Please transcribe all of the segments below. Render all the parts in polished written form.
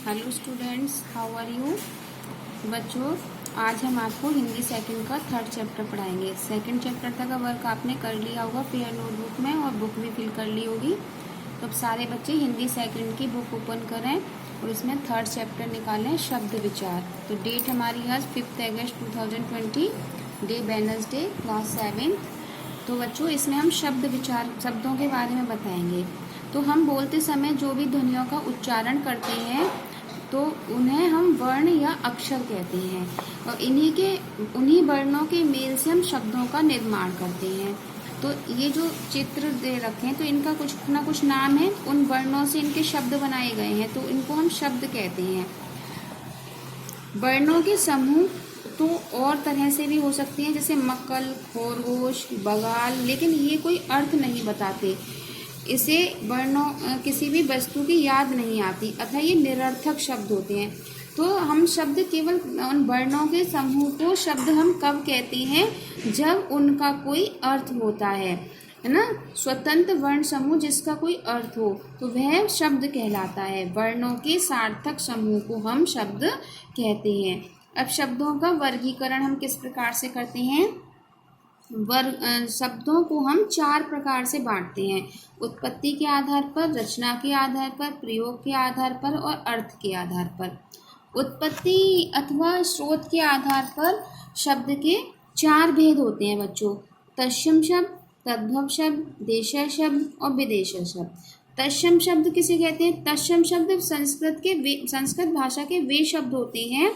Hello students, how are you. बच्चों, आज हम आपको हिंदी सेकंड का थर्ड चैप्टर पढ़ाएंगे। सेकंड चैप्टर तक का वर्क आपने कर लिया होगा फेयर नोटबुक में और बुक भी फिल कर ली होगी। तो अब सारे बच्चे हिंदी सेकंड की बुक ओपन करें और इसमें थर्ड चैप्टर निकालें, शब्द विचार। तो डेट हमारी आज 5 अगस्त 2020, डे वेडनेसडे, क्लास 7। तो बच्चों, इसमें हम शब्द विचार, शब्दों के बारे में बताएंगे। तो हम बोलते समय जो भी ध्वनियों का उच्चारण करते हैं तो उन्हें हम वर्ण या अक्षर कहते हैं, और उन्हीं वर्णों के मेल से हम शब्दों का निर्माण करते हैं। तो ये जो चित्र दे रखे हैं तो इनका कुछ ना कुछ नाम है, उन वर्णों से इनके शब्द बनाए गए हैं, तो इनको हम शब्द कहते हैं। वर्णों के समूह तो और तरह से भी हो सकते हैं, जैसे मक्कल, खरगोश, बगाल, लेकिन ये कोई अर्थ नहीं बताते। इसे वर्णों किसी भी वस्तु की याद नहीं आती, अतः ये निरर्थक शब्द होते हैं। तो हम शब्द केवल उन वर्णों के समूह को शब्द हम कब कहते हैं, जब उनका कोई अर्थ होता है ना। स्वतंत्र वर्ण समूह जिसका कोई अर्थ हो तो वह शब्द कहलाता है। वर्णों के सार्थक समूह को हम शब्द कहते हैं। अब शब्दों का वर्गीकरण हम किस प्रकार से करते हैं। शब्दों को हम 4 प्रकार से बांटते हैं: उत्पत्ति के आधार पर, रचना के आधार पर, प्रयोग के आधार पर और अर्थ के आधार पर। उत्पत्ति अथवा स्रोत के आधार पर शब्द के 4 भेद होते हैं बच्चों: तत्सम शब्द, तद्भव शब्द, देशज शब्द और विदेशज शब्द। तत्सम शब्द किसे कहते हैं? तत्सम शब्द संस्कृत भाषा के वे शब्द होते हैं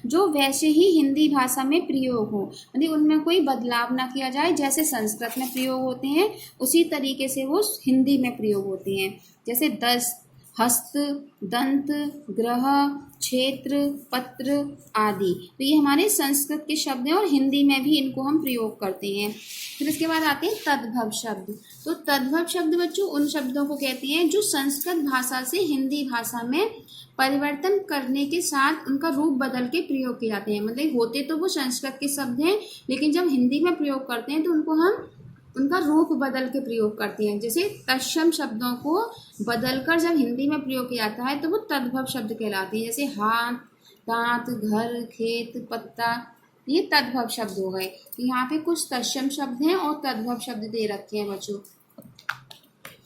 जो वैसे ही हिंदी भाषा में प्रयोग हो, यानी उनमें कोई बदलाव ना किया जाए। जैसे संस्कृत में प्रयोग होते हैं उसी तरीके से वो हिंदी में प्रयोग होते हैं। जैसे दस्त, हस्त, दंत, ग्रह, क्षेत्र, पत्र आदि। तो ये हमारे संस्कृत के शब्द हैं और हिंदी में भी इनको हम प्रयोग करते हैं। फिर इसके बाद आते हैं तद्भव शब्द। तो तद्भव शब्द बच्चों उन शब्दों को कहते हैं जो संस्कृत भाषा से हिंदी भाषा में परिवर्तन करने के साथ उनका रूप बदल के प्रयोग किए जाते हैं। मतलब होते तो वो संस्कृत के शब्द हैं, लेकिन जब हिंदी में प्रयोग करते हैं तो उनको हम उनका रूप बदल के प्रयोग करते हैं। जैसे तत्सम शब्दों को बदलकर जब हिंदी में प्रयोग किया जाता है तो वो तद्भव शब्द कहलाते हैं। जैसे हाथ, दांत, घर, खेत, पत्ता, ये तद्भव शब्द हो गए। तो यहाँ पे कुछ तत्सम शब्द हैं और तद्भव शब्द दे रखे हैं बच्चों।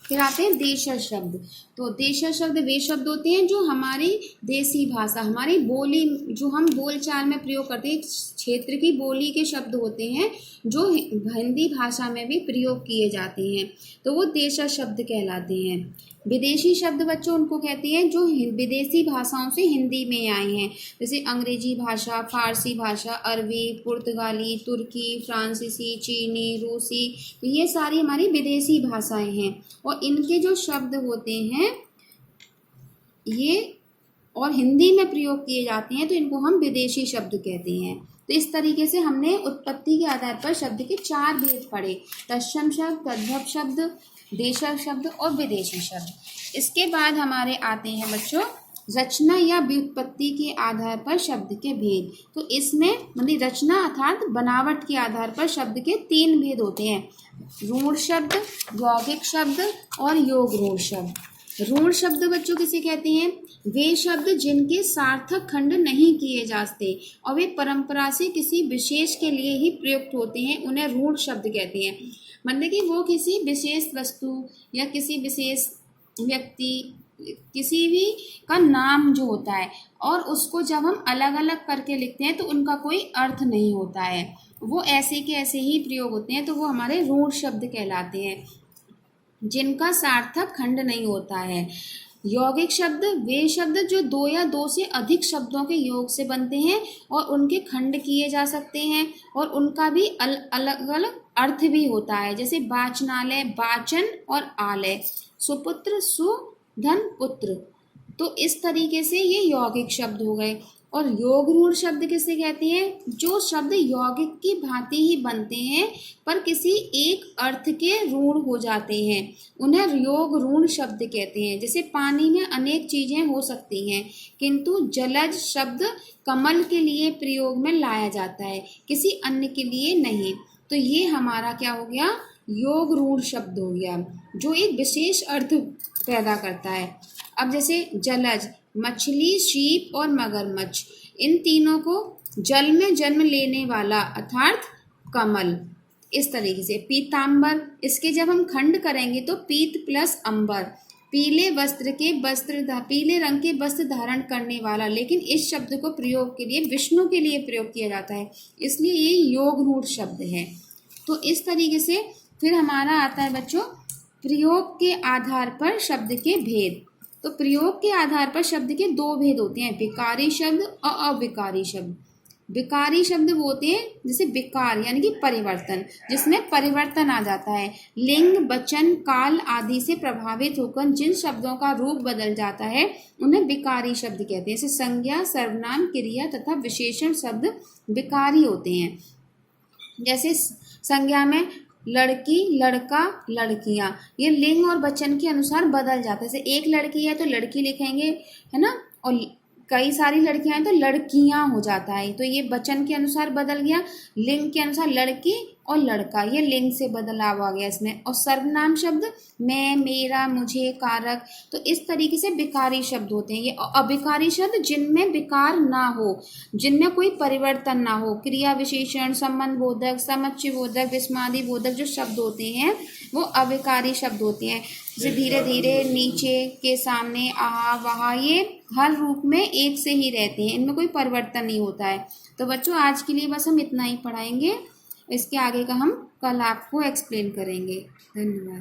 फिर आते हैं देशज शब्द। तो देशज शब्द वे शब्द होते हैं जो हमारी देसी भाषा, हमारी बोली, जो हम बोलचाल में प्रयोग करते हैं, क्षेत्र की बोली के शब्द होते हैं जो हिंदी भाषा में भी प्रयोग किए जाते हैं, तो वो देशज शब्द कहलाते हैं। विदेशी शब्द बच्चों उनको कहते हैं जो विदेशी भाषाओं से हिंदी में आए हैं, जैसे अंग्रेजी भाषा, फारसी भाषा, अरबी, पुर्तगाली, तुर्की, फ्रांसीसी, चीनी, रूसी। तो ये सारी हमारी विदेशी भाषाएं हैं और इनके जो शब्द होते हैं ये और हिंदी में प्रयोग किए जाते हैं, तो इनको हम विदेशी शब्द कहते हैं। तो इस तरीके से हमने उत्पत्ति के आधार पर शब्द के 4 भेद पढ़े: तत्सम शब्द, तद्भव शब्द, देशज शब्द और विदेशी शब्द। इसके बाद हमारे आते हैं बच्चों रचना या व्युत्पत्ति के आधार पर शब्द के भेद। तो इसमें मतलब रचना अर्थात बनावट के आधार पर शब्द के 3 भेद होते हैं: रूढ़ शब्द, यौगिक शब्द और योग रूढ़ शब्द। रूढ़ शब्द बच्चों किसे कहते हैं? वे शब्द जिनके सार्थक खंड नहीं किए जाते और वे परंपरा से किसी विशेष के लिए ही प्रयुक्त होते हैं, उन्हें रूढ़ शब्द कहते हैं। मतलब कि वो किसी विशेष वस्तु या किसी विशेष व्यक्ति, किसी भी का नाम जो होता है और उसको जब हम अलग अलग करके लिखते हैं तो उनका कोई अर्थ नहीं होता है, वो ऐसे के ऐसे ही प्रयोग होते हैं, तो वो हमारे रूढ़ शब्द कहलाते हैं जिनका सार्थक खंड नहीं होता है। यौगिक शब्द वे शब्द जो 2 या 2 से अधिक शब्दों के योग से बनते हैं और उनके खंड किए जा सकते हैं और उनका भी अलग अलग अर्थ भी होता है। जैसे वाचनालय, वाचन और आलय, सुपुत्र, सुधन, पुत्र। तो इस तरीके से ये यौगिक शब्द हो गए। और योग रूढ़ शब्द किसे कहते हैं? जो शब्द यौगिक की भांति ही बनते हैं पर किसी एक अर्थ के रूढ़ हो जाते हैं, उन्हें योग रूढ़ शब्द कहते हैं। जैसे पानी में अनेक चीजें हो सकती हैं किंतु जलज शब्द कमल के लिए प्रयोग में लाया जाता है, किसी अन्य के लिए नहीं। तो ये हमारा क्या हो गया? योग रूढ़ शब्द हो गया जो एक विशेष अर्थ पैदा करता है। अब जैसे जलज, मछली, सीप और मगरमच्छ, इन तीनों को जल में जन्म लेने वाला अर्थात कमल। इस तरीके से पीतांबर, इसके जब हम खंड करेंगे तो पीत प्लस अंबर, पीले रंग के वस्त्र धारण करने वाला, लेकिन इस शब्द को प्रयोग के लिए विष्णु के लिए प्रयोग किया जाता है, इसलिए ये योगरूढ़ शब्द है। तो इस तरीके से फिर हमारा आता है बच्चों प्रयोग के आधार पर शब्द के भेद। तो प्रयोग के आधार पर शब्द के दो भेद होते हैं, विकारी शब्द और अविकारी शब्द। विकारी शब्द वो होते हैं जैसे विकार यानी कि परिवर्तन, जिसमें परिवर्तन आ जाता है। लिंग, वचन, काल आदि से प्रभावित होकर जिन शब्दों का रूप बदल जाता है उन्हें विकारी शब्द कहते हैं। जैसे संज्ञा, सर्वनाम, क्रिया तथा विशेषण शब्द विकारी होते हैं। जैसे संज्ञा में लड़की, लड़का, लड़कियां, ये लिंग और वचन के अनुसार बदल जाता है। जैसे एक लड़की है तो लड़की लिखेंगे, है ना, और कई सारी लड़कियां हैं तो लड़कियां हो जाता है, तो ये वचन के अनुसार बदल गया। लिंग के अनुसार लड़की और लड़का, ये लिंग से बदलाव आ गया इसमें। और सर्वनाम शब्द मैं, मेरा, मुझे, कारक, तो इस तरीके से विकारी शब्द होते हैं। ये अविकारी शब्द जिनमें विकार ना हो, जिनमें कोई परिवर्तन ना हो। क्रिया विशेषण, संबंध बोधक, समुच्चय बोधक, विस्मादि बोधक जो शब्द होते हैं वो अविकारी शब्द होते हैं। जैसे धीरे धीरे, नीचे, के सामने, आहा, वहाँ, ये हर रूप में एक से ही रहते हैं, इनमें कोई परिवर्तन नहीं होता है। तो बच्चों आज के लिए बस हम इतना ही पढ़ाएंगे, इसके आगे का हम कल आपको एक्सप्लेन करेंगे। धन्यवाद।